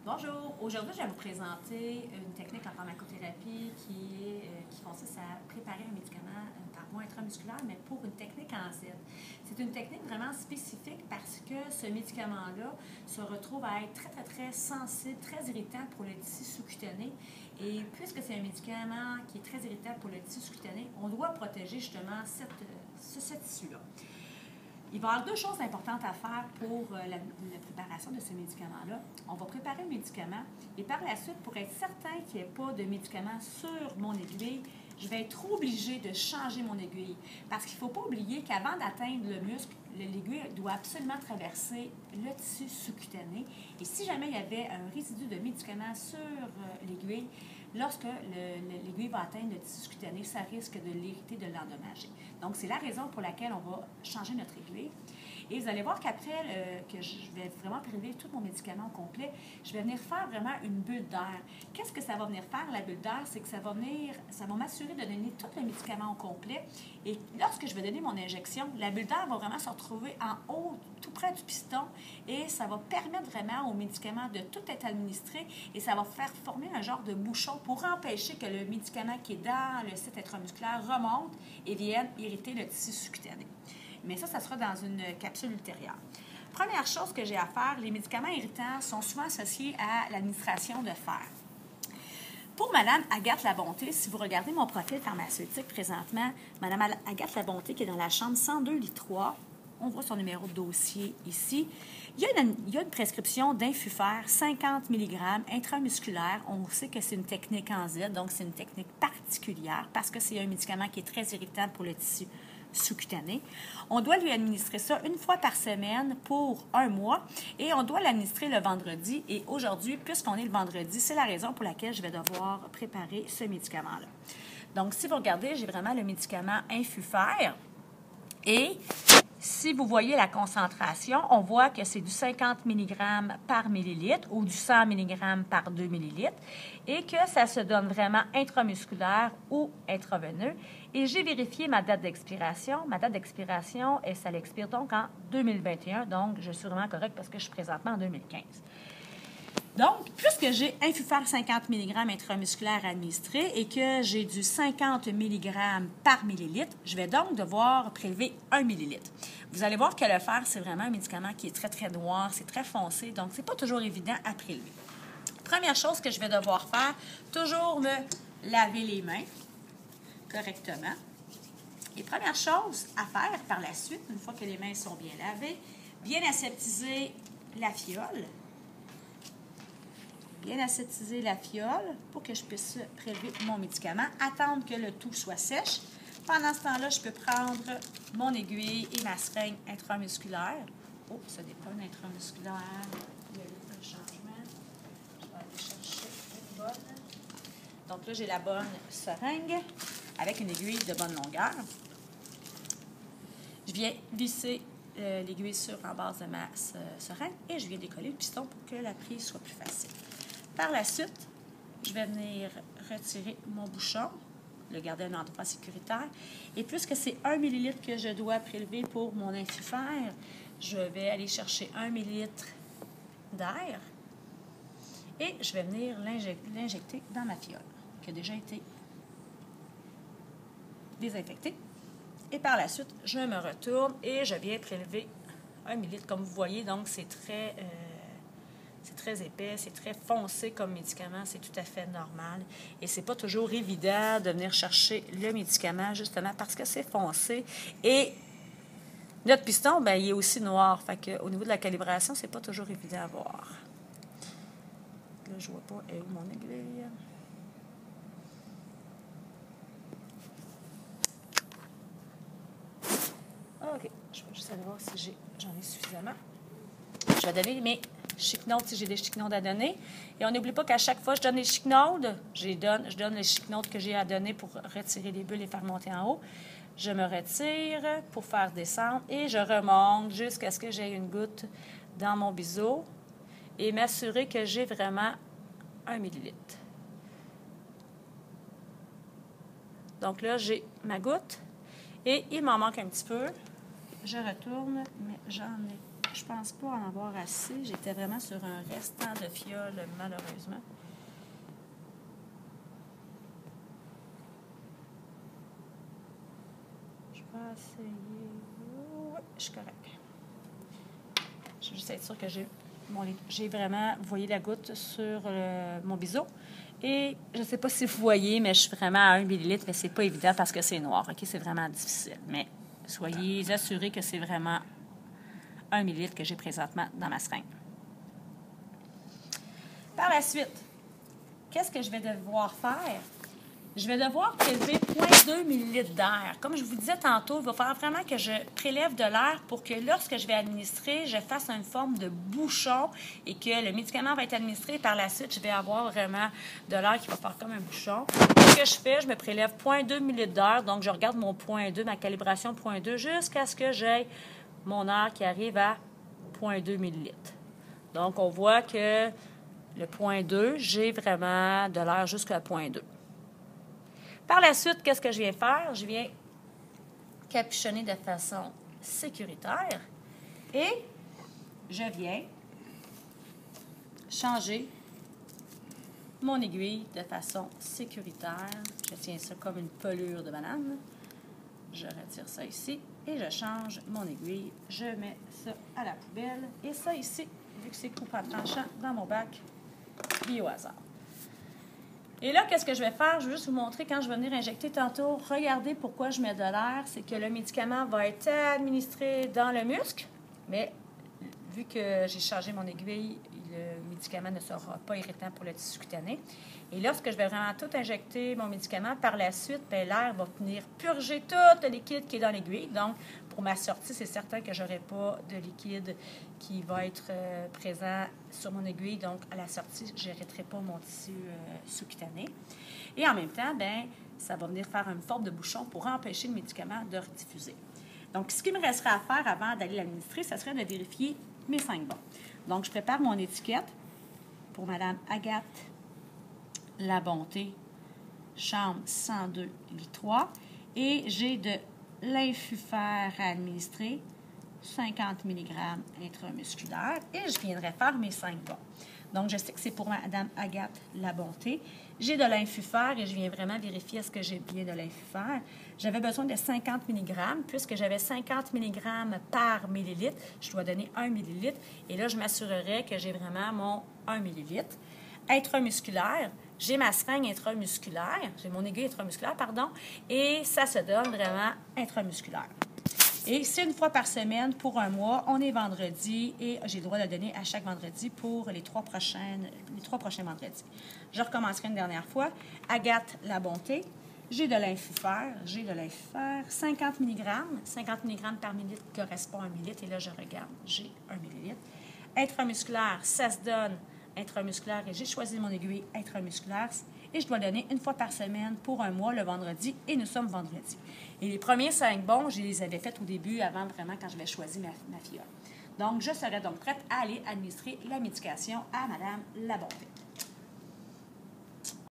Bonjour, aujourd'hui je vais vous présenter une technique en pharmacothérapie qui consiste à préparer un médicament par voie intramusculaire, mais pour une technique en Z. C'est une technique vraiment spécifique parce que ce médicament-là se retrouve à être très sensible, très irritant pour le tissu sous-cutané. Et puisque c'est un médicament qui est très irritant pour le tissu sous-cutané, on doit protéger justement ce tissu-là. Il va y avoir deux choses importantes à faire pour la préparation de ce médicament-là. On va préparer le médicament et par la suite, pour être certain qu'il n'y ait pas de médicament sur mon aiguille, je vais être obligée de changer mon aiguille. Parce qu'il ne faut pas oublier qu'avant d'atteindre le muscle, l'aiguille doit absolument traverser le tissu sous-cutané. Et si jamais il y avait un résidu de médicament sur l'aiguille, lorsque l'aiguille va atteindre le tissu cutané, ça risque de l'irriter, de l'endommager. Donc, c'est la raison pour laquelle on va changer notre aiguille. Et vous allez voir qu'après que je vais vraiment prélever tout mon médicament au complet, je vais venir faire vraiment une bulle d'air. Qu'est-ce que ça va venir faire, la bulle d'air? C'est que ça va m'assurer de donner tout le médicament au complet. Et lorsque je vais donner mon injection, la bulle d'air va vraiment se retrouver en haut, tout près du piston, et ça va permettre vraiment au médicament de tout être administré, et ça va faire former un genre de bouchon pour empêcher que le médicament qui est dans le site intramusculaire remonte et vienne irriter le tissu sous-cutané. Mais ça sera dans une capsule ultérieure. Première chose que j'ai à faire, les médicaments irritants sont souvent associés à l'administration de fer. Pour Mme Agathe Labonté, si vous regardez mon profil pharmaceutique présentement, Mme Agathe Labonté qui est dans la chambre 102 lit 3, on voit son numéro de dossier ici. Il y a une prescription d'Infufer 50 mg intramusculaire. On sait que c'est une technique en Z, donc c'est une technique particulière parce que c'est un médicament qui est très irritant pour le tissu sous-cutané. On doit lui administrer ça une fois par semaine pour 1 mois et on doit l'administrer le vendredi. Et aujourd'hui, puisqu'on est le vendredi, c'est la raison pour laquelle je vais devoir préparer ce médicament-là. Donc, si vous regardez, j'ai vraiment le médicament Infufer et si vous voyez la concentration, on voit que c'est du 50 mg par millilitre ou du 100 mg par 2 millilitres et que ça se donne vraiment intramusculaire ou intraveineux. Et j'ai vérifié ma date d'expiration. Ma date d'expiration, ça l'expire donc en 2021, donc je suis vraiment correcte parce que je suis présentement en 2015. Donc, puisque j'ai Infufer 50 mg intramusculaire administré et que j'ai du 50 mg par millilitre, je vais donc devoir prélever 1 millilitre. Vous allez voir que le fer, c'est vraiment un médicament qui est très noir, c'est très foncé, donc c'est pas toujours évident à prélever. Première chose que je vais devoir faire, toujours me laver les mains correctement. Et première chose à faire par la suite, une fois que les mains sont bien lavées, bien aseptiser la fiole. Bien aseptiser la fiole pour que je puisse prélever mon médicament, attendre que le tout soit sèche. Pendant ce temps-là, je peux prendre mon aiguille et ma seringue intramusculaire. Oh, ça n'est pas une intramusculaire. Il y a eu un changement. Je vais aller chercher une bonne. Donc là, j'ai la bonne seringue avec une aiguille de bonne longueur. Je viens visser l'aiguille en base de ma seringue et je viens décoller le piston pour que la prise soit plus facile. Par la suite, je vais venir retirer mon bouchon, le garder à un endroit sécuritaire. Et puisque c'est 1 millilitre que je dois prélever pour mon Infufer, je vais aller chercher 1 millilitre d'air et je vais venir l'injecter dans ma fiole qui a déjà été désinfectée. Et par la suite, je me retourne et je viens prélever 1 millilitre. Comme vous voyez, donc c'est très épais, c'est très foncé comme médicament, c'est tout à fait normal. Et c'est pas toujours évident de venir chercher le médicament, justement parce que c'est foncé. Et notre piston, bien, il est aussi noir. Fait que, au niveau de la calibration, c'est pas toujours évident à voir. Là, je vois pas où mon aiguille. OK. Je vais juste aller voir si j'en ai suffisamment. Je vais donner mes chic-notes si j'ai des chic-notes à donner. Et on n'oublie pas qu'à chaque fois que je donne les chic-notes, je donne les chic-notes que j'ai à donner pour retirer les bulles et faire monter en haut. Je me retire pour faire descendre et je remonte jusqu'à ce que j'ai une goutte dans mon biseau et m'assurer que j'ai vraiment 1 millilitre. Donc là, j'ai ma goutte et il m'en manque un petit peu. Je retourne, mais j'en ai Je pense pas en avoir assez. J'étais vraiment sur un restant de fiole, malheureusement. Je vais essayer. Ouais, je suis correcte. Je vais juste être sûre que j'ai vraiment, vous voyez la goutte sur mon biseau. Et je ne sais pas si vous voyez, mais je suis vraiment à 1 millilitre, mais c'est pas évident parce que c'est noir. OK? C'est vraiment difficile. Mais soyez assurés que c'est vraiment 1 millilitre que j'ai présentement dans ma seringue. Par la suite, qu'est-ce que je vais devoir faire? Je vais devoir prélever 0,2 ml d'air. Comme je vous disais tantôt, il va falloir vraiment que je prélève de l'air pour que lorsque je vais administrer, je fasse une forme de bouchon et que le médicament va être administré. Par la suite, je vais avoir vraiment de l'air qui va faire comme un bouchon. Ce que je fais, je me prélève 0,2 ml d'air. Donc, je regarde mon 0,2, ma calibration 0,2 jusqu'à ce que j'aie mon air qui arrive à 0,2 ml. Donc, on voit que le 0,2, j'ai vraiment de l'air jusqu'à 0,2. Par la suite, qu'est-ce que je viens faire? Je viens capuchonner de façon sécuritaire et je viens changer mon aiguille de façon sécuritaire. Je tiens ça comme une pelure de banane. Je retire ça ici et je change mon aiguille. Je mets ça à la poubelle et ça ici, vu que c'est coupant tranchant, dans mon bac, au hasard. Et là, qu'est-ce que je vais faire? Je vais juste vous montrer quand je vais venir injecter tantôt. Regardez pourquoi je mets de l'air. C'est que le médicament va être administré dans le muscle, mais vu que j'ai changé mon aiguille, le médicament ne sera pas irritant pour le tissu cutané. Et lorsque je vais vraiment tout injecter mon médicament, par la suite, l'air va venir purger tout le liquide qui est dans l'aiguille. Donc, pour ma sortie, c'est certain que je n'aurai pas de liquide qui va être présent sur mon aiguille. Donc, à la sortie, je n'irriterai pas mon tissu sous-cutané. Et en même temps, ça va venir faire une forme de bouchon pour empêcher le médicament de rediffuser. Donc, ce qu'il me resterait à faire avant d'aller l'administrer, ce serait de vérifier mes 5 bons. Donc, je prépare mon étiquette pour Mme Agathe Labonté, chambre 102, lit 3. Et j'ai de l'infufère à administrer, 50 mg intramusculaire. Et je viendrai faire mes 5 bons. Donc, je sais que c'est pour Mme Agathe Labonté. J'ai de l'infufère et je viens vraiment vérifier est-ce que j'ai bien de l'infufère. J'avais besoin de 50 mg. Puisque j'avais 50 mg par millilitre, je dois donner 1 millilitre. Et là, je m'assurerai que j'ai vraiment mon 1 millilitre. Intramusculaire, j'ai ma seringue intramusculaire, j'ai mon aiguille intramusculaire, pardon, et ça se donne vraiment intramusculaire. Et c'est une fois par semaine pour un mois. On est vendredi et j'ai le droit de le donner à chaque vendredi pour les trois prochains vendredis. Je recommencerai une dernière fois. Agathe Labonté, j'ai de l'infufère, 50 mg. 50 mg par millilitre correspond à 1 millilitre. Et là, je regarde, j'ai 1 millilitre. Intramusculaire, ça se donne intramusculaire et j'ai choisi mon aiguille intramusculaire et je dois donner une fois par semaine pour un mois le vendredi et nous sommes vendredi. Et les premiers 5 bons, je les avais faits au début avant vraiment quand j'avais choisi ma fiole. Donc, je serai donc prête à aller administrer la médication à Mme Labonté.